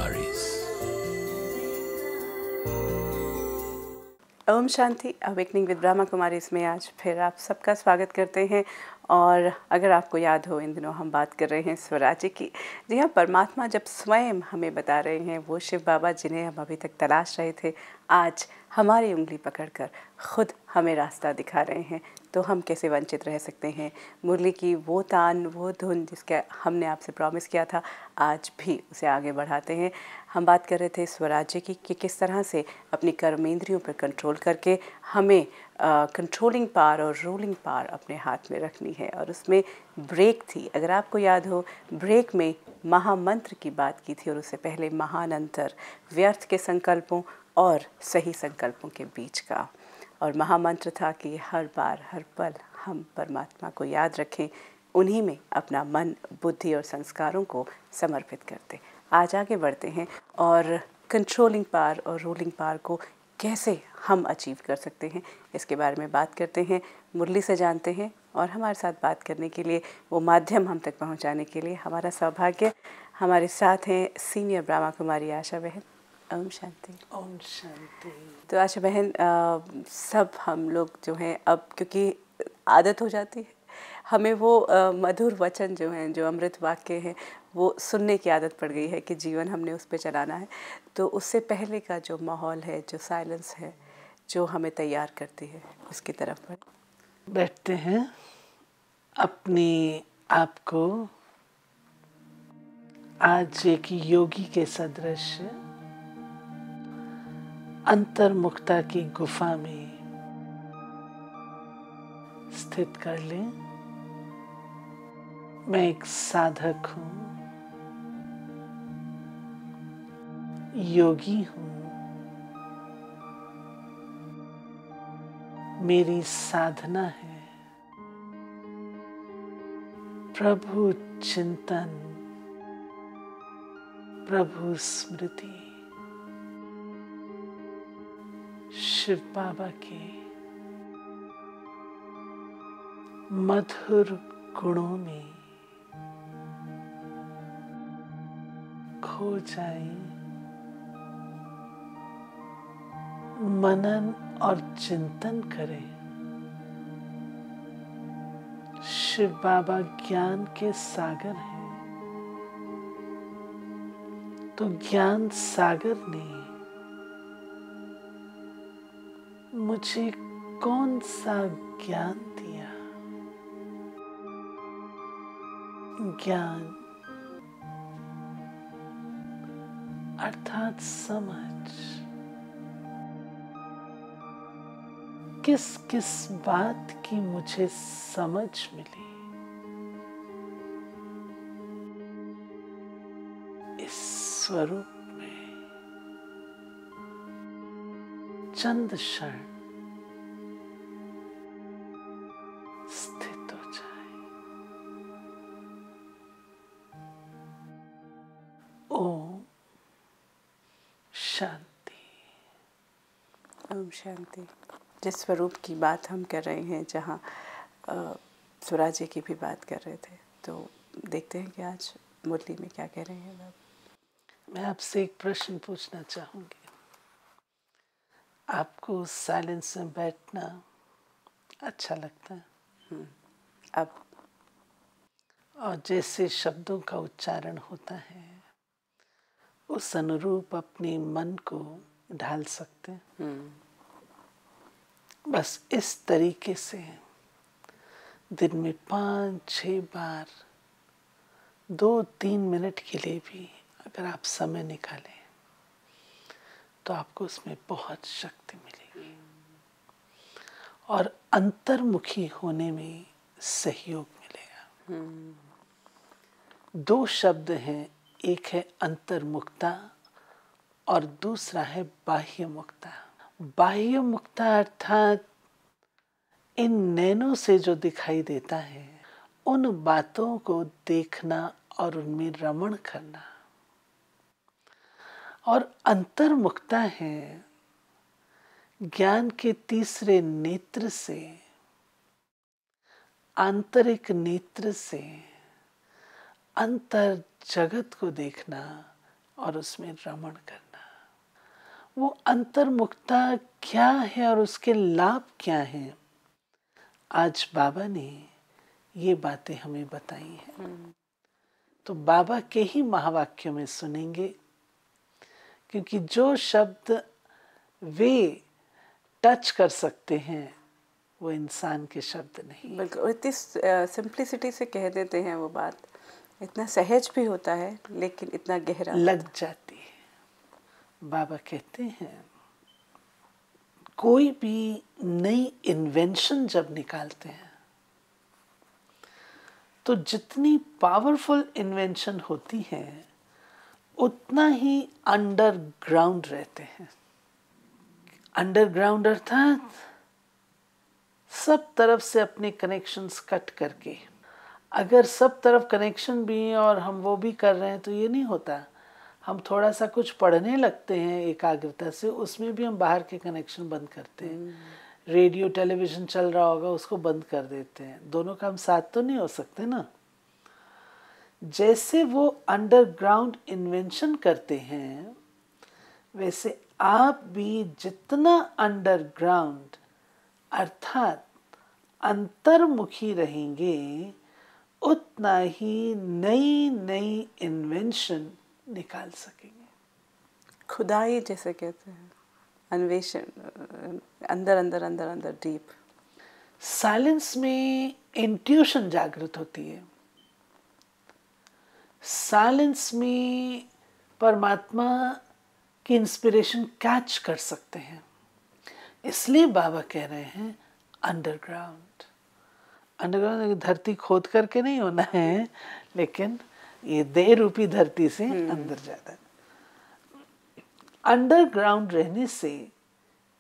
Kumaris. ओम शांति। Awakening with Brahma Kumari इसमें आज फिर आप सबका स्वागत करते हैं। और अगर आपको याद हो, इन दिनों हम बात कर रहे हैं स्वराज्य की। जी हाँ, परमात्मा जब स्वयं हमें बता रहे हैं, वो शिव बाबा जिन्हें हम अभी तक तलाश रहे थे, आज हमारी उंगली पकड़कर खुद हमें रास्ता दिखा रहे हैं, तो हम कैसे वंचित रह सकते हैं। मुरली की वो तान, वो धुन जिसका हमने आपसे प्रॉमिस किया था, आज भी उसे आगे बढ़ाते हैं। हम बात कर रहे थे स्वराज्य की कि किस तरह से अपनी कर्मेंद्रियों पर कंट्रोल करके हमें कंट्रोलिंग पावर और रूलिंग पावर अपने हाथ में रखनी है। और उसमें ब्रेक थी, अगर आपको याद हो, ब्रेक में महामंत्र की बात की थी और उससे पहले महान अंतर व्यर्थ के संकल्पों और सही संकल्पों के बीच का। और महामंत्र था कि हर बार हर पल हम परमात्मा को याद रखें, उन्हीं में अपना मन, बुद्धि और संस्कारों को समर्पित करते। आज आगे बढ़ते हैं और कंट्रोलिंग पावर और रूलिंग पावर को कैसे हम अचीव कर सकते हैं, इसके बारे में बात करते हैं, मुरली से जानते हैं। और हमारे साथ बात करने के लिए, वो माध्यम हम तक पहुंचाने के लिए हमारा सौभाग्य, हमारे साथ हैं सीनियर ब्रह्मा कुमारी आशा बहन। ओम शांति। ओम शांति। तो आशा बहन, सब हम लोग जो हैं, अब क्योंकि आदत हो जाती है हमें, वो मधुर वचन जो हैं, जो अमृत वाक्य हैं, वो सुनने की आदत पड़ गई है कि जीवन हमने उस पर चलाना है। तो उससे पहले का जो माहौल है, जो साइलेंस है, जो हमें तैयार करती है, उसकी तरफ बैठते हैं, अपने आप को आज एक योगी के सदृश अंतर्मुखता की गुफा में स्थित कर लें। मैं एक साधक हूँ, योगी हूँ। मेरी साधना है प्रभु चिंतन, प्रभु स्मृति, शिव बाबा के मधुर गुणों में खो जाए, मनन और चिंतन करें। शिव बाबा ज्ञान के सागर हैं, तो ज्ञान सागर ने मुझे कौन सा ज्ञान दिया? ज्ञान अर्थात समझ। किस किस बात की मुझे समझ मिली, इस स्वरूप में चंद क्षण स्थित हो जाए। ओम शांति। ओम शांति। जिस स्वरूप की बात हम कर रहे हैं, जहाँ स्वराज्य की भी बात कर रहे थे, तो देखते हैं कि आज मुरली में क्या कह रहे हैं बाबा। मैं आपसे एक प्रश्न पूछना चाहूंगी। आपको साइलेंस में बैठना अच्छा लगता है? अब और जैसे शब्दों का उच्चारण होता है, उस अनुरूप अपने मन को ढाल सकते हैं। बस इस तरीके से दिन में 5-6 बार 2-3 मिनट के लिए भी अगर आप समय निकालें, तो आपको उसमें बहुत शक्ति मिलेगी और अंतर्मुखी होने में सहयोग मिलेगा। 2 शब्द हैं, एक है अंतर्मुखता और दूसरा है बाह्य मुक्ता। बाह्य मुक्ता अर्थात इन नैनों से जो दिखाई देता है, उन बातों को देखना और उनमें रमण करना। और अंतर्मुखता है ज्ञान के तीसरे नेत्र से, आंतरिक नेत्र से अंतर जगत को देखना, और उसमें रमण करना। वो अंतर्मुखता क्या है और उसके लाभ क्या हैं, आज बाबा ने ये बातें हमें बताई हैं। तो बाबा के ही महावाक्यों में सुनेंगे, क्योंकि जो शब्द वे टच कर सकते हैं वो इंसान के शब्द नहीं। बिल्कुल, इतनी सिंप्लिसिटी से कह देते हैं वो बात, इतना सहज भी होता है लेकिन इतना गहरा लग जाती है। बाबा कहते हैं कोई भी नई इन्वेंशन जब निकालते हैं तो जितनी पावरफुल इन्वेंशन होती है उतना ही अंडरग्राउंड रहते हैं। अंडरग्राउंड अर्थात सब तरफ से अपने कनेक्शंस कट करके। अगर सब तरफ कनेक्शन भी हैं और हम वो भी कर रहे हैं तो ये नहीं होता। हम थोड़ा सा कुछ पढ़ने लगते हैं एकाग्रता से, उसमें भी हम बाहर के कनेक्शन बंद करते हैं। रेडियो टेलीविज़न चल रहा होगा, उसको बंद कर देते हैं। दोनों काम साथ तो नहीं हो सकते ना। जैसे वो अंडरग्राउंड इन्वेंशन करते हैं, वैसे आप भी जितना अंडरग्राउंड अर्थात अंतर्मुखी रहेंगे उतना ही नई नई इन्वेंशन निकाल सकेंगे। खुदाई जैसे कहते हैं, अन्वेषण, अंदर अंदर अंदर अंदर डीप। साइलेंस में इंट्यूशन जागृत होती है। साइलेंस में परमात्मा की इंस्पिरेशन कैच कर सकते हैं। इसलिए बाबा कह रहे हैं अंडरग्राउंड। अंडरग्राउंड धरती खोद करके नहीं होना है, लेकिन ये देह रूपी धरती से अंदर जाता है। अंडरग्राउंड रहने से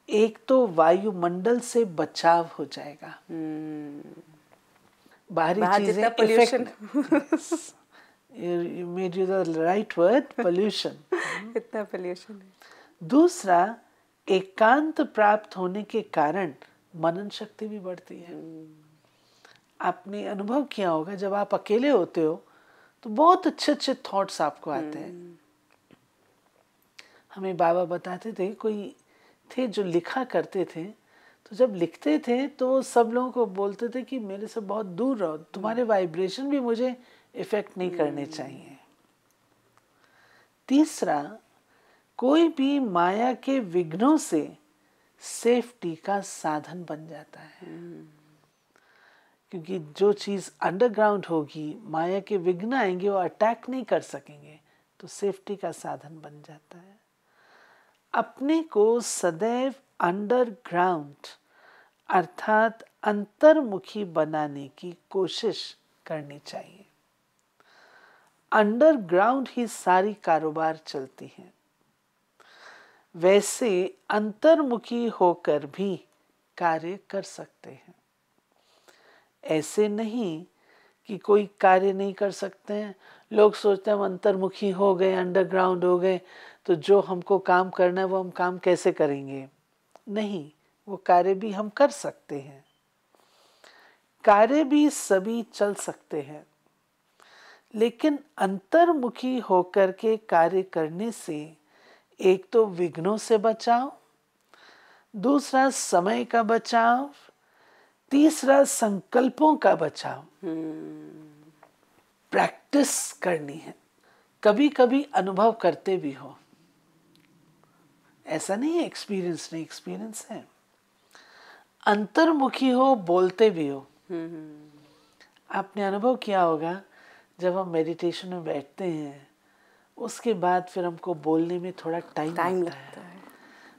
एक तो वायुमंडल से बचाव हो जाएगा। बाहरी चीजें effect You made you the right word, pollution. इतना पोल्यूशन है। दूसरा, एकांत प्राप्त होने के कारण मनन शक्ति भी बढ़ती है। आपने अनुभव किया होगा जब आप अकेले होते हो तो बहुत अच्छे अच्छे थॉट्स आपको आते हैं। हमें बाबा बताते थे, कोई थे जो लिखा करते थे, तो जब लिखते थे तो सब लोगों को बोलते थे कि मेरे से बहुत दूर रहो, तुम्हारे वाइब्रेशन भी मुझे इफेक्ट नहीं करने चाहिए। तीसरा, कोई भी माया के विघ्नों से सेफ्टी का साधन बन जाता है। क्योंकि जो चीज अंडरग्राउंड होगी, माया के विघ्न आएंगे, वो अटैक नहीं कर सकेंगे, तो सेफ्टी का साधन बन जाता है। अपने को सदैव अंडरग्राउंड अर्थात अंतर्मुखी बनाने की कोशिश करनी चाहिए। अंडरग्राउंड ही सारी कारोबार चलती है। वैसे अंतर्मुखी होकर भी कार्य कर सकते हैं। ऐसे नहीं कि कोई कार्य नहीं कर सकते हैं। लोग सोचते हैं हम अंतर्मुखी हो गए, अंडरग्राउंड हो गए, तो जो हमको काम करना है वो हम काम कैसे करेंगे? नहीं, वो कार्य भी हम कर सकते हैं। कार्य भी सभी चल सकते हैं, लेकिन अंतर्मुखी होकर के कार्य करने से एक तो विघ्नों से बचाव, दूसरा समय का बचाव, तीसरा संकल्पों का बचाव। प्रैक्टिस करनी है। कभी कभी अनुभव करते भी हो, ऐसा नहीं है एक्सपीरियंस नहीं, एक्सपीरियंस है। अंतर्मुखी हो, बोलते भी हो। आपने अनुभव किया होगा जब हम मेडिटेशन में बैठते हैं, उसके बाद फिर हमको बोलने में थोड़ा टाइम लगता है,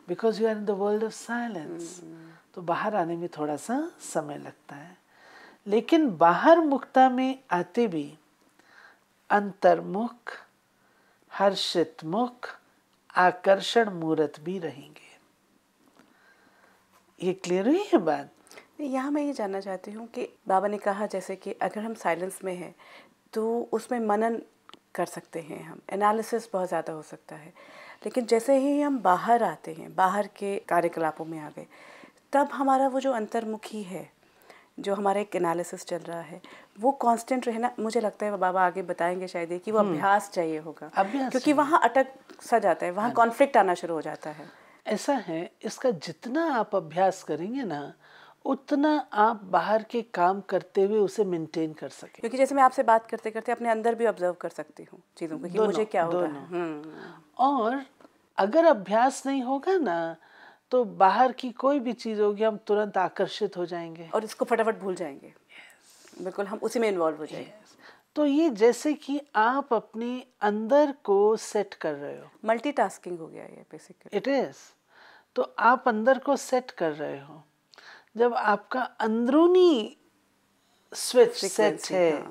because you are in the world of silence. तो बाहर आने में थोड़ा सा समय लगता है, लेकिन बाहर मुक्ता में आते भी अंतर्मुख, हर्षित मुख, आकर्षण मूर्त भी रहेंगे। ये क्लियर हुई है बात? यहाँ मैं ये जानना चाहती हूँ कि बाबा ने कहा जैसे कि अगर हम साइलेंस में हैं तो उसमें मनन कर सकते हैं, हम एनालिसिस बहुत ज़्यादा हो सकता है, लेकिन जैसे ही हम बाहर आते हैं, बाहर के कार्यकलापों में आ गए, तब हमारा वो जो अंतर्मुखी है, जो हमारा एक एनालिसिस चल रहा है वो कांस्टेंट रहना, मुझे लगता है बाबा आगे बताएंगे शायद कि वो अभ्यास चाहिए होगा, क्योंकि वहाँ अटक सा जाता है, वहाँ कॉन्फ्लिक्ट आना शुरू हो जाता है। ऐसा है, इसका जितना आप अभ्यास करेंगे ना उतना आप बाहर के काम करते हुए उसे मेंटेन कर सकें। क्योंकि जैसे मैं आपसे बात करते करते अपने अंदर भी ऑब्जर्व कर सकती हूँ चीज़ों को कि मुझे क्या हो रहा है। और अगर अभ्यास नहीं होगा ना तो बाहर की कोई भी चीज़ होगी हम तुरंत आकर्षित हो जाएंगे और इसको फटाफट भूल जाएंगे। बिल्कुल, हम उसी में इन्वॉल्व हो जाएंगे। तो ये जैसे कि आप अपने अंदर को सेट कर रहे हो, मल्टीटास्किंग हो गया ये बेसिकली। It is. तो आप अंदर को सेट कर रहे हो, जब आपका अंदरूनी स्विच सेट है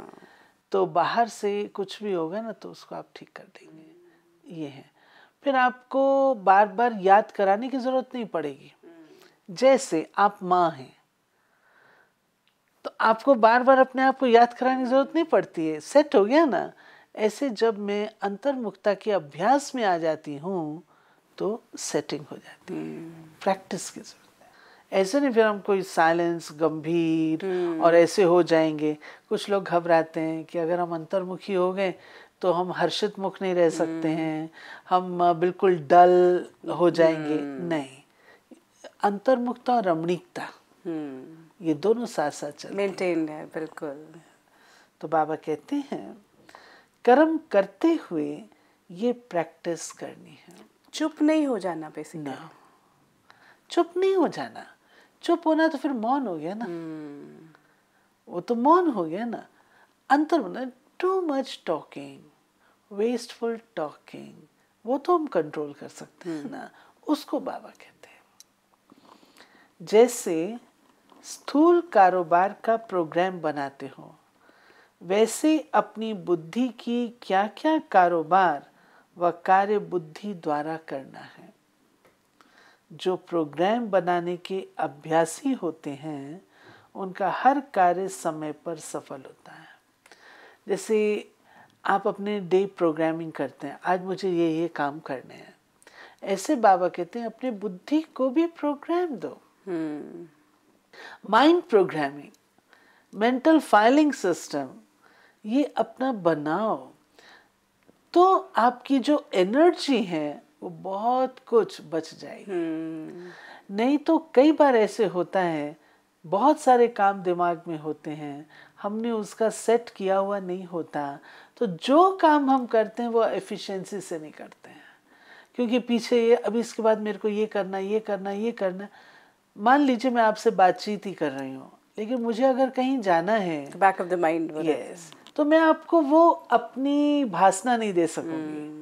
तो बाहर से कुछ भी होगा ना तो उसको आप ठीक कर देंगे। ये है, फिर आपको बार बार याद कराने की जरूरत नहीं पड़ेगी। जैसे आप माँ हैं तो आपको बार बार अपने आप को याद कराने की जरूरत नहीं पड़ती है, सेट हो गया ना। ऐसे जब मैं अंतर्मुखता के अभ्यास में आ जाती हूँ तो सेटिंग हो जाती है। प्रैक्टिस की जरूरत है, ऐसे नहीं फिर हम कोई साइलेंस गंभीर और ऐसे हो जाएंगे। कुछ लोग घबराते हैं कि अगर हम अंतर्मुखी हो गए तो हम हर्षित मुख नहीं रह सकते हैं, हम बिल्कुल डल हो जाएंगे। नहीं, अंतर्मुखता और रमणीकता ये दोनों साथ साथ चलते मेंटेन है। बिल्कुल। तो बाबा कहते हैं कर्म करते हुए ये प्रैक्टिस करनी है। चुप नहीं हो जाना बेसिकली। ना, चुप नहीं हो जाना। चुप होना तो फिर मौन हो गया ना। वो तो मौन हो गया ना। अंतर too much talking, wasteful talking, वो तो हम कंट्रोल कर सकते हैं ना, उसको बाबा कहते हैं। जैसे स्थूल कारोबार का प्रोग्राम बनाते हो वैसे अपनी बुद्धि की क्या क्या कारोबार व कार्य बुद्धि द्वारा करना है। जो प्रोग्राम बनाने के अभ्यासी होते हैं उनका हर कार्य समय पर सफल होता है। जैसे आप अपने डे प्रोग्रामिंग करते हैं, आज मुझे ये काम करने हैं, ऐसे बाबा कहते हैं अपने बुद्धि को भी प्रोग्राम दो। Mind programming, mental filing system ये अपना बनाओ तो आपकी जो एनर्जी है वो बहुत कुछ बच जाएगी। नहीं तो कई बार ऐसे होता है बहुत सारे काम दिमाग में होते हैं, हमने उसका सेट किया हुआ नहीं होता, तो जो काम हम करते हैं वो एफिशिएंसी से नहीं करते हैं, क्योंकि पीछे ये अभी इसके बाद मेरे को ये करना ये करना ये करना। मान लीजिए मैं आपसे बातचीत ही कर रही हूँ लेकिन मुझे अगर कहीं जाना है, back of the mind, yes, तो मैं आपको वो अपनी भाषा नहीं दे सकूंगी।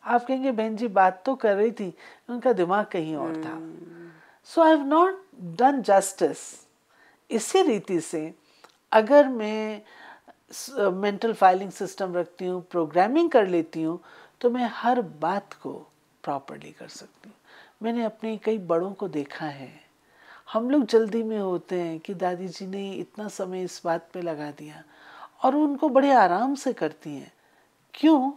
आप कहेंगे बहन जी बात तो कर रही थी, उनका दिमाग कहीं और था। So I have not done justice. इसी रीति से अगर मैं मेंटल फाइलिंग सिस्टम रखती हूँ, प्रोग्रामिंग कर लेती हूँ, तो मैं हर बात को प्रॉपरली कर सकती हूँ। मैंने अपने कई बड़ों को देखा है, हम लोग जल्दी में होते हैं कि दादी जी ने इतना समय इस बात पे लगा दिया, और उनको बड़े आराम से करती हैं। क्यों?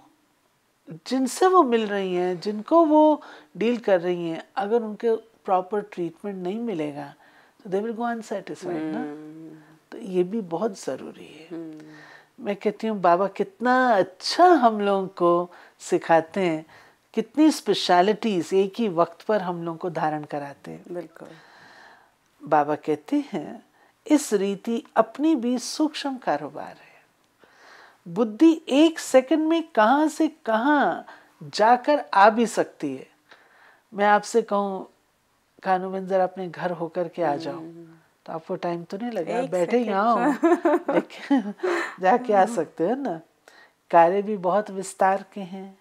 जिनसे वो मिल रही हैं, जिनको वो डील कर रही हैं, अगर उनके प्रॉपर ट्रीटमेंट नहीं मिलेगा तो दे विल गो अनसैटिस्फाइड ना। तो ये भी बहुत ज़रूरी है। मैं कहती हूँ बाबा कितना अच्छा हम लोगों को सिखाते हैं, कितनी स्पेशलिटीज एक ही वक्त पर हम लोगों को धारण कराते हैं। बिल्कुल। बाबा कहते हैं इस रीति अपनी भी सूक्ष्म कारोबार है। बुद्धि एक सेकंड में कहाँ से कहाँ जाकर आ भी सकती है। मैं आपसे कहूँ कानूबेन जरा अपने घर होकर के आ जाओ, तो आपको टाइम तो नहीं लगेगा, आप बैठे ही आओ, लेकिन जाके आ सकते हो ना। कार्य भी बहुत विस्तार के हैं।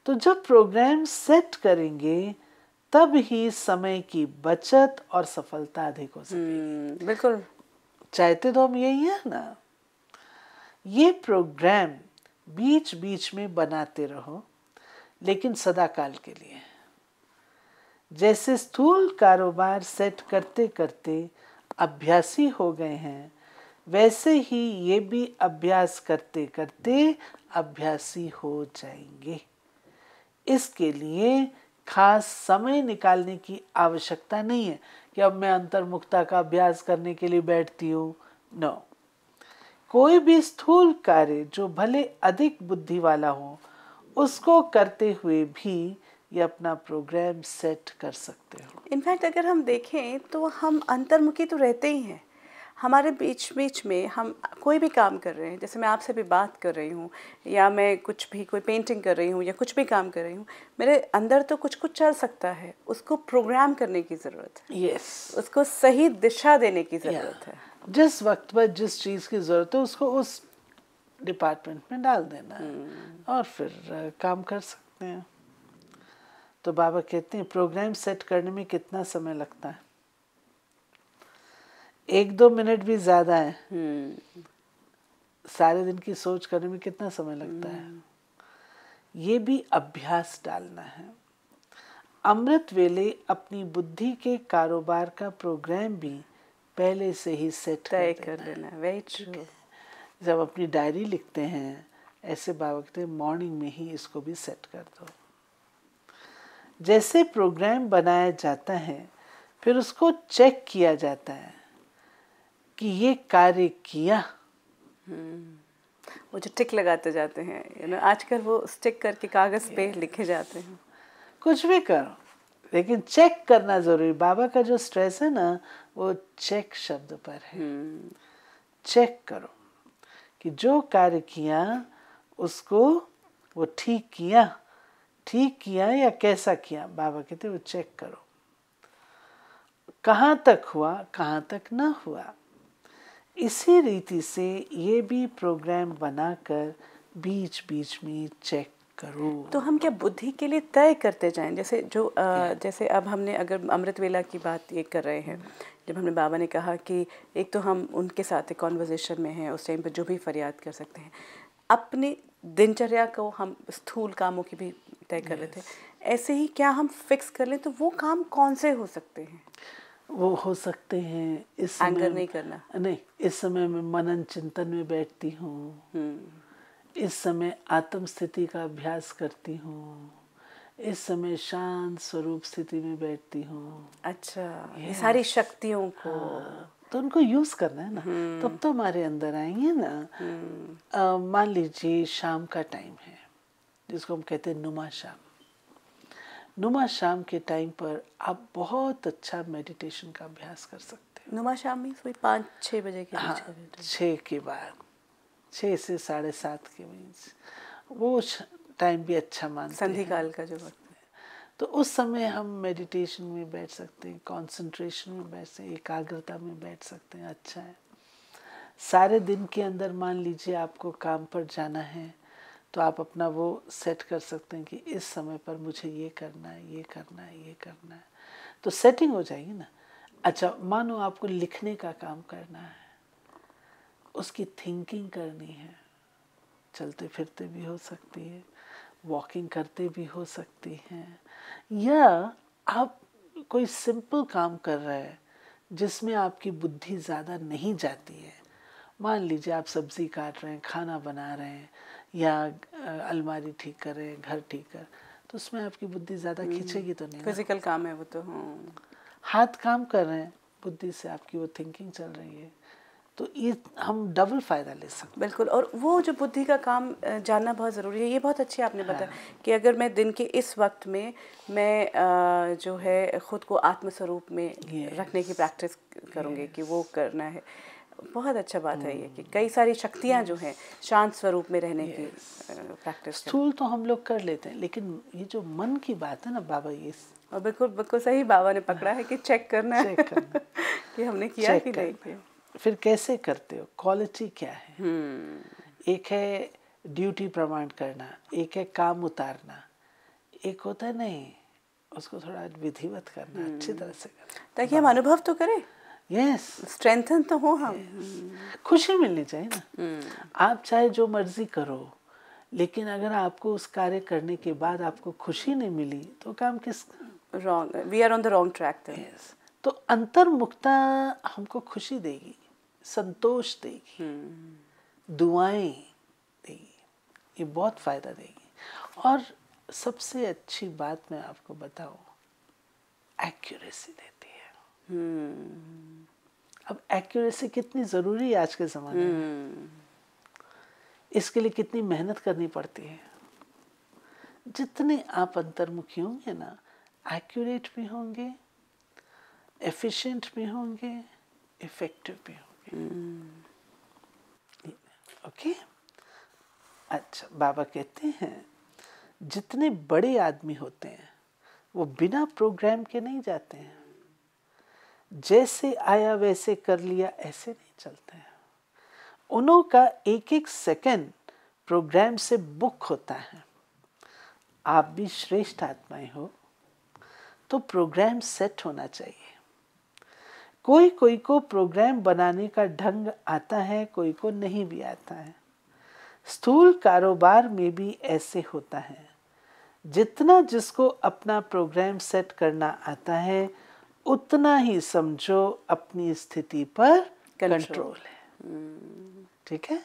तो जब प्रोग्राम सेट करेंगे तब ही समय की बचत और सफलता अधिक हो सकेगी। बिल्कुल। चाहते तो हम यही है ना। ये प्रोग्राम बीच बीच में बनाते रहो, लेकिन सदाकाल के लिए। जैसे स्थूल कारोबार सेट करते करते अभ्यासी हो गए हैं, वैसे ही ये भी अभ्यास करते करते अभ्यासी हो जाएंगे। इसके लिए खास समय निकालने की आवश्यकता नहीं है कि अब मैं अंतर्मुखता का अभ्यास करने के लिए बैठती हूँ। नो, कोई भी स्थूल कार्य जो भले अधिक बुद्धि वाला हो, उसको करते हुए भी ये अपना प्रोग्राम सेट कर सकते हो। इनफैक्ट अगर हम देखें तो हम अंतर्मुखी तो रहते ही हैं। हमारे बीच बीच में हम कोई भी काम कर रहे हैं, जैसे मैं आपसे भी बात कर रही हूँ, या मैं कुछ भी कोई पेंटिंग कर रही हूँ या कुछ भी काम कर रही हूँ, मेरे अंदर तो कुछ कुछ चल सकता है, उसको प्रोग्राम करने की ज़रूरत है। यस, उसको सही दिशा देने की ज़रूरत है। जिस वक्त पर जिस चीज़ की ज़रूरत है उसको उस डिपार्टमेंट में डाल देना है और फिर काम कर सकते हैं। तो बाबा कहते हैं प्रोग्राम सेट करने में कितना समय लगता है? 1-2 मिनट भी ज़्यादा है। सारे दिन की सोच करने में कितना समय लगता है? ये भी अभ्यास डालना है। अमृत वेले अपनी बुद्धि के कारोबार का प्रोग्राम भी पहले से ही सेट तय कर लेना। Very true. जब अपनी डायरी लिखते हैं, ऐसे बाबा कहते हैं मॉर्निंग में ही इसको भी सेट कर दो। जैसे प्रोग्राम बनाया जाता है, फिर उसको चेक किया जाता है कि ये कार्य किया। वो जो टिक लगाते जाते हैं, आजकल वो स्टिक करके कागज पे लिखे जाते हैं। कुछ भी करो, लेकिन चेक करना जरूरी। बाबा का जो स्ट्रेस है ना, वो चेक शब्द पर है। चेक करो कि जो कार्य किया उसको वो ठीक किया या कैसा किया। बाबा कहते वो चेक करो, कहाँ तक हुआ, कहाँ तक ना हुआ। इसी रीति से ये भी प्रोग्राम बनाकर बीच बीच में चेक करो। तो हम क्या बुद्धि के लिए तय करते जाएं? जैसे अब हमने अगर अमृत वेला की बात ये कर रहे हैं, जब हमने बाबा ने कहा कि एक तो हम उनके साथ कॉन्वर्जेशन में हैं, उस टाइम पर जो भी फरियाद कर सकते हैं, अपनी दिनचर्या को हम स्थूल कामों की भी तय कर रहे थे। ऐसे ही क्या हम फिक्स कर लें तो वो काम कौन से हो सकते हैं? वो हो सकते हैं इस समय एंगर नहीं करना। नहीं, इस समय मैं मनन चिंतन में बैठती हूँ, इस समय आत्म स्थिति का अभ्यास करती हूँ, इस समय शांत स्वरूप स्थिति में बैठती हूँ। अच्छा, ये सारी शक्तियों को तो उनको यूज करना है ना, तब तो हमारे अंदर आएंगे ना। मान लीजिए शाम का टाइम है, जिसको हम कहते हैं नुमा शाम। नुमा शाम के टाइम पर आप बहुत अच्छा मेडिटेशन का अभ्यास कर सकते हैं। नुमा शाम में 5-6 बजे के बीच का 6 के बाद, 6 से 7:30 के बीच, वो टाइम भी अच्छा मानते हैं, संधि काल का जो वक्त है। तो उस समय हम मेडिटेशन में बैठ सकते हैं, कंसंट्रेशन में बैठ सकते हैं, एकाग्रता में बैठ सकते हैं। अच्छा है। सारे दिन के अंदर मान लीजिए आपको काम पर जाना है, तो आप अपना वो सेट कर सकते हैं कि इस समय पर मुझे ये करना है, ये करना है, ये करना है, तो सेटिंग हो जाएगी ना। अच्छा, मानो आपको लिखने का काम करना है, उसकी थिंकिंग करनी है, चलते फिरते भी हो सकती है, वॉकिंग करते भी हो सकती हैं, या आप कोई सिंपल काम कर रहे हैं जिसमें आपकी बुद्धि ज़्यादा नहीं जाती है। मान लीजिए आप सब्जी काट रहे हैं, खाना बना रहे हैं, या अलमारी ठीक कर रहे हैं, घर ठीक कर, तो उसमें आपकी बुद्धि ज़्यादा खींचेगी तो नहीं। फिजिकल काम है वो तो। हाथ काम कर रहे हैं, बुद्धि से आपकी वो थिंकिंग चल रही है, तो ये हम डबल फ़ायदा ले सकते हैं। बिल्कुल। और वो जो बुद्धि का काम जानना बहुत ज़रूरी है। ये बहुत अच्छी आपने बताया कि अगर मैं दिन के इस वक्त में मैं जो है ख़ुद को आत्मस्वरूप में रखने की प्रैक्टिस करूँगी कि वो करना है। बहुत अच्छा बात है ये कि कई सारी शक्तियाँ जो हैं शांत स्वरूप में रहने की प्रैक्टिस। स्थूल तो हम लोग कर लेते हैं, लेकिन ये जो मन की बात है ना बाबा, ये और बिल्कुल बिल्कुल सही बाबा ने पकड़ा है कि चेक करना है कि हमने किया कि नहीं किया। फिर कैसे करते हो, क्वालिटी क्या है? एक है ड्यूटी प्रमाण करना, एक है काम उतारना, एक होता है नहीं, उसको थोड़ा विधिवत करना, अच्छी तरह से करना, ताकि हम अनुभव तो करें। यस, स्ट्रेंथन तो हो हम। खुशी मिलनी चाहिए ना। आप चाहे जो मर्जी करो, लेकिन अगर आपको उस कार्य करने के बाद आपको खुशी नहीं मिली तो काम किस wrong, we are on the wrong track. Yes, तो अंतर्मुखता हमको खुशी देगी, संतोष देगी, दुआएं देगी, ये बहुत फायदा देगी। और सबसे अच्छी बात मैं आपको बताऊं, एक्यूरेसी देती है। अब एक्यूरेसी कितनी ज़रूरी है आज के ज़माने में, इसके लिए कितनी मेहनत करनी पड़ती है। जितने आप अंतर्मुखी होंगे ना, एक्यूरेट भी होंगे, एफिशिएंट भी होंगे, इफेक्टिव भी होंगे। ओके। अच्छा, बाबा कहते हैं जितने बड़े आदमी होते हैं वो बिना प्रोग्राम के नहीं जाते हैं। जैसे आया वैसे कर लिया ऐसे नहीं चलते हैं। उन्हों का एक एक सेकंड प्रोग्राम से बुक होता है। आप भी श्रेष्ठ आत्माएं हो तो प्रोग्राम सेट होना चाहिए। कोई कोई को प्रोग्राम बनाने का ढंग आता है, कोई को नहीं भी आता है। स्थूल कारोबार में भी ऐसे होता है। जितना जिसको अपना प्रोग्राम सेट करना आता है उतना ही समझो अपनी स्थिति पर कंट्रोल है। ठीक है।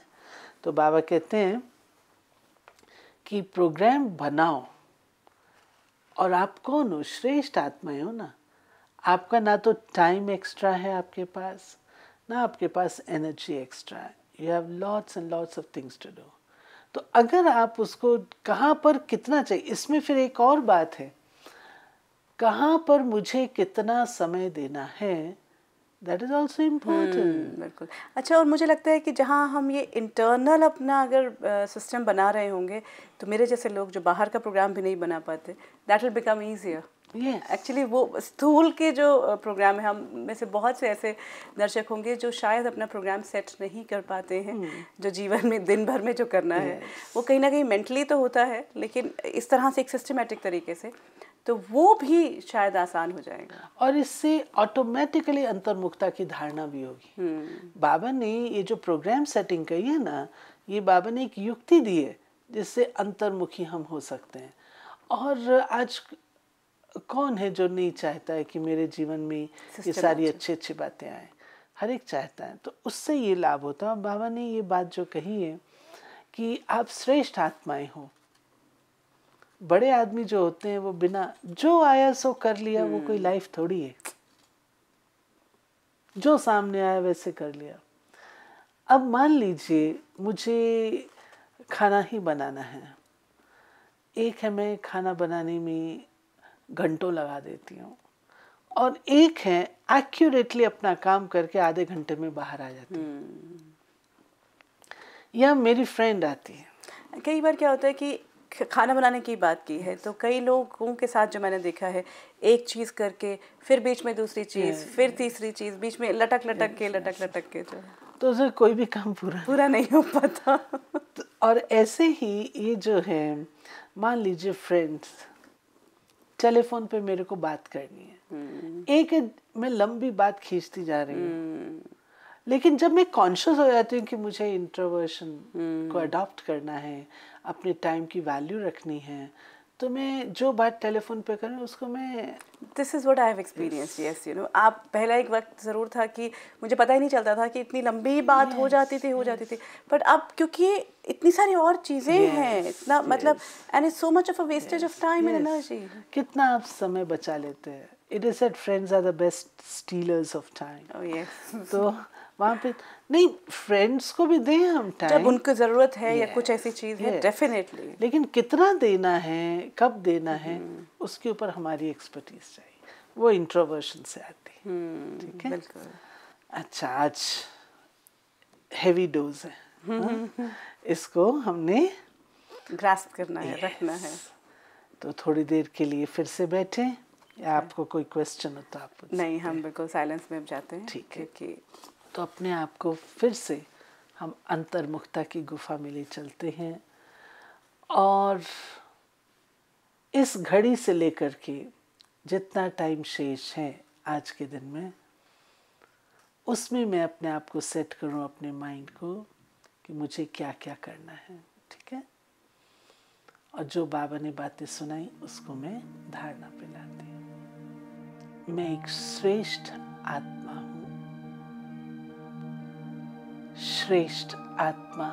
तो बाबा कहते हैं कि प्रोग्राम बनाओ। और आप कौन हो? श्रेष्ठ आत्माएं हो ना। आपका ना तो टाइम एक्स्ट्रा है आपके पास, ना आपके पास एनर्जी एक्स्ट्रा है। You have lots and lots of things to do. तो अगर आप उसको कहाँ पर कितना चाहिए, इसमें फिर एक और बात है, कहाँ पर मुझे कितना समय देना है, दैट इज ऑल्सो इम्पोर्टेंट। बिल्कुल। अच्छा, और मुझे लगता है कि जहाँ हम ये इंटरनल अपना अगर सिस्टम बना रहे होंगे तो मेरे जैसे लोग जो बाहर का प्रोग्राम भी नहीं बना पाते, that will become easier. Actually वो स्थूल के जो प्रोग्राम है, हम में से बहुत से ऐसे दर्शक होंगे जो शायद अपना प्रोग्राम सेट नहीं कर पाते हैं। जो जीवन में दिन भर में जो करना है वो कहीं ना कहीं मेंटली तो होता है, लेकिन इस तरह से एक सिस्टमेटिक तरीके से तो वो भी शायद आसान हो जाएगा। और इससे ऑटोमेटिकली अंतर्मुखता की धारणा भी होगी। बाबा ने ये जो प्रोग्राम सेटिंग कही है ना, ये बाबा ने एक युक्ति दी है जिससे अंतर्मुखी हम हो सकते हैं। और आज कौन है जो नहीं चाहता है कि मेरे जीवन में ये सारी अच्छी अच्छी बातें आए? हर एक चाहता है। तो उससे ये लाभ होता है। बाबा ने ये बात जो कही है कि आप श्रेष्ठ आत्माएं हो। बड़े आदमी जो होते हैं वो बिना जो आया सो कर लिया, वो कोई लाइफ थोड़ी है। जो सामने आया वैसे कर लिया। अब मान लीजिए मुझे खाना ही बनाना है। एक है मैं खाना बनाने में घंटों लगा देती हूँ, और एक है एक्यूरेटली अपना काम करके आधे घंटे में बाहर आ जाती हूँ। या मेरी फ्रेंड आती है। कई बार क्या होता है कि खाना बनाने की बात की है तो कई लोगों के साथ जो मैंने देखा है, एक चीज़ करके फिर बीच में दूसरी चीज़, फिर तीसरी चीज़, बीच में लटक लटक के जो तो उसे कोई भी काम पूरा नहीं हो पाता। और ऐसे ही ये जो है, मान लीजिए फ्रेंड्स, टेलीफोन पे मेरे को बात करनी है, एक मैं लंबी बात खींचती जा रही हूँ, लेकिन जब मैं कॉन्शियस हो जाती हूँ कि मुझे इंट्रोवर्शन को अडॉप्ट करना है, अपने टाइम की वैल्यू रखनी है, तो मैं जो बात टेलीफोन पे करूँ उसको मैं this is what I have experience. Yes, you know, आप पहला एक वक्त ज़रूर था कि मुझे पता ही नहीं चलता था कि इतनी लंबी बात हो जाती थी, बट अब क्योंकि इतनी सारी और चीज़ें हैं, इतना मतलब, and it's so much of a wastage of time and energy. कितना आप समय बचा लेते हैं। It is said friends are the best stealers of time. तो वहाँ पे नहीं, फ्रेंड्स को भी दें हम टाइम जब उनको ज़रूरत है या कुछ ऐसी चीज़ है, डेफिनेटली, लेकिन कितना देना है, कब देना है, उसके ऊपर हमारी एक्सपर्टीज चाहिए। वो इंट्रोवर्शन से आती है। ठीक है, बिल्कुल। अच्छा, आज हेवी डोज है, इसको हमने ग्रास्प करना है, रखना है। तो थोड़ी देर के लिए फिर से बैठे, या आपको कोई क्वेश्चन हो तो आप पूछ सकते हैं। नहीं, हम बिल्कुल साइलेंस में जाते हैं। ठीक है, तो अपने आप को फिर से हम अंतर्मुखता की गुफा में ले चलते हैं, और इस घड़ी से लेकर के जितना टाइम शेष है आज के दिन में, उसमें मैं अपने आप को सेट करूं, अपने माइंड को, कि मुझे क्या क्या करना है। ठीक है, और जो बाबा ने बातें सुनाई उसको मैं धारणा पे लाती हूँ। मैं एक श्रेष्ठ आत्मा हूँ। श्रेष्ठ आत्मा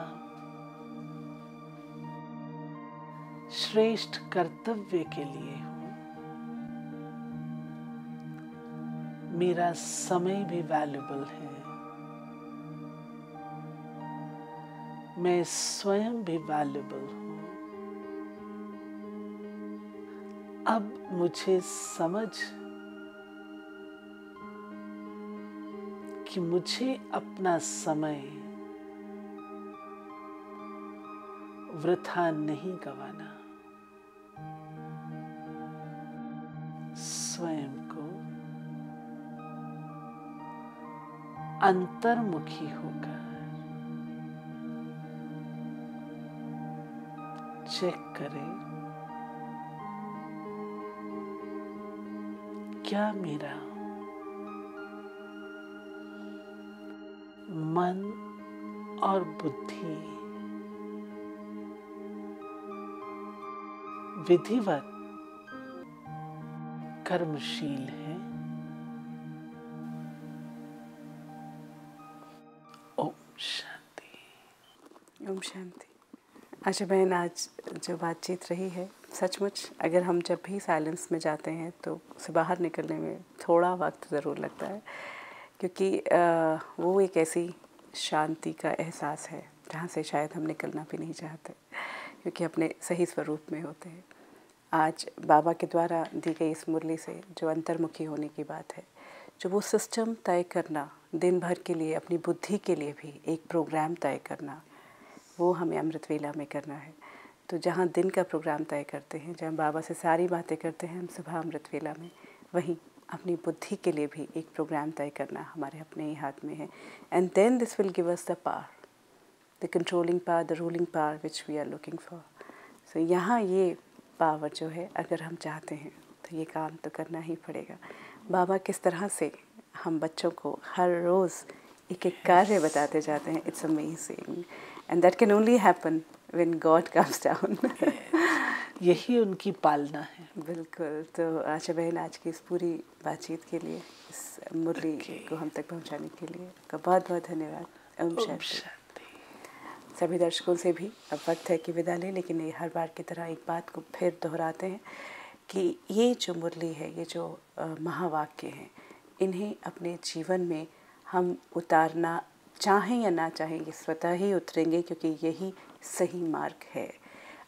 श्रेष्ठ कर्तव्य के लिए हूँ। मेरा समय भी वैल्यूबल है। मैं स्वयं भी वैल्यूबल हूँ। अब मुझे समझ कि मुझे अपना समय वृथा नहीं गंवाना। स्वयं को अंतर्मुखी होकर चेक करें, क्या मेरा मन और बुद्धि विधिवत कर्मशील है। ओम शांति। ओम शांति। आशा बहन, आज जो बातचीत रही है, सचमुच अगर हम जब भी साइलेंस में जाते हैं तो उसे बाहर निकलने में थोड़ा वक्त ज़रूर लगता है, क्योंकि वो एक ऐसी शांति का एहसास है जहाँ से शायद हम निकलना भी नहीं चाहते, क्योंकि अपने सही स्वरूप में होते हैं। आज बाबा के द्वारा दी गई इस मुरली से जो अंतर्मुखी होने की बात है, जो वो सिस्टम तय करना, दिन भर के लिए अपनी बुद्धि के लिए भी एक प्रोग्राम तय करना, वो हमें अमृत वेला में करना है। तो जहाँ दिन का प्रोग्राम तय करते हैं, जहाँ बाबा से सारी बातें करते हैं हम सुबह अमृत वेला में, वहीं अपनी बुद्धि के लिए भी एक प्रोग्राम तय करना हमारे अपने ही हाथ में है। And then this will give us the power, the controlling power, the ruling power which we are looking for. So यहाँ ये पावर जो है, अगर हम चाहते हैं तो ये काम तो करना ही पड़ेगा। बाबा किस तरह से हम बच्चों को हर रोज़ एक एक कार्य बताते जाते हैं, it's amazing, and that can only happen when God comes down. यही उनकी पालना है। बिल्कुल। तो आशा बहन, आज की इस पूरी बातचीत के लिए, इस मुरली को हम तक पहुंचाने के लिए आपका बहुत बहुत धन्यवाद। ओम शांति। सभी दर्शकों से भी अब वक्त है कि विदा लें, लेकिन ये हर बार की तरह एक बात को फिर दोहराते हैं कि ये जो मुरली है, ये जो महावाक्य हैं, इन्हें अपने जीवन में हम उतारना चाहें या ना चाहें, ये स्वतः ही उतरेंगे, क्योंकि यही सही मार्ग है।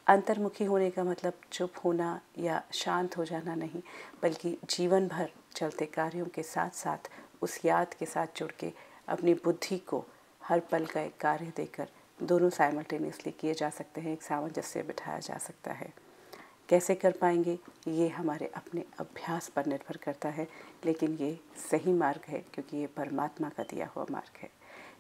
अंतर्मुखी होने का मतलब चुप होना या शांत हो जाना नहीं, बल्कि जीवन भर चलते कार्यों के साथ साथ उस याद के साथ जुड़ के अपनी बुद्धि को हर पल का एक कार्य देकर दोनों साइमल्टेनियसली किए जा सकते हैं, एक सामंजस्य बिठाया जा सकता है। कैसे कर पाएंगे, ये हमारे अपने अभ्यास पर निर्भर करता है, लेकिन ये सही मार्ग है, क्योंकि ये परमात्मा का दिया हुआ मार्ग है।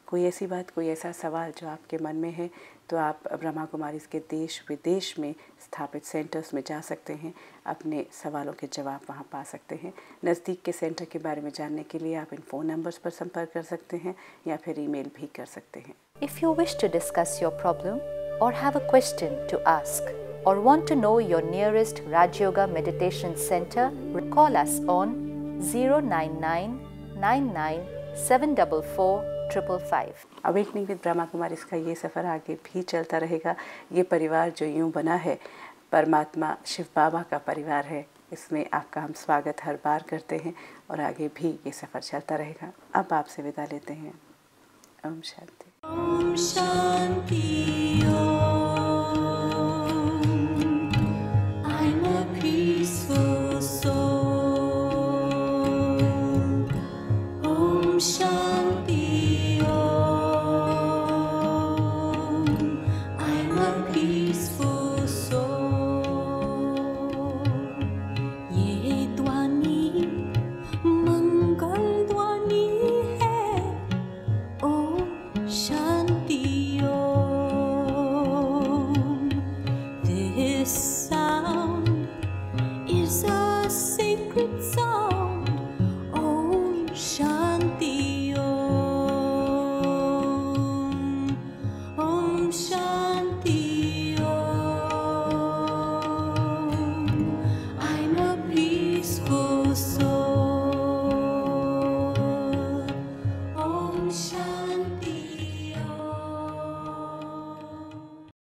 कोई ऐसी बात, कोई ऐसा सवाल जो आपके मन में है, तो आप ब्रह्मा कुमारीज़ के देश विदेश में स्थापित सेंटर्स में जा सकते हैं, अपने सवालों के जवाब वहाँ पा सकते हैं। नज़दीक के सेंटर के बारे में जानने के लिए आप इन फ़ोन नंबर्स पर संपर्क कर सकते हैं या फिर ईमेल भी कर सकते हैं। If you wish to discuss your problem or have a question to ask or want to know your nearest Raj Yoga Meditation Center, call us on 09999744555. Awakening with Brahma Kumaris का ये सफ़र आगे भी चलता रहेगा। ये परिवार जो यूँ बना है, परमात्मा शिव बाबा का परिवार है, इसमें आपका हम स्वागत हर बार करते हैं और आगे भी ये सफ़र चलता रहेगा। अब आपसे विदा लेते हैं। Om Shanti. Om Shanti. I'm a peaceful soul. Om Shanti Om. I'm a peaceful soul. ये ध्वनि मंगल ध्वनि है। ओम Shanti Om. This sound is a sacred sound. Om Shanti.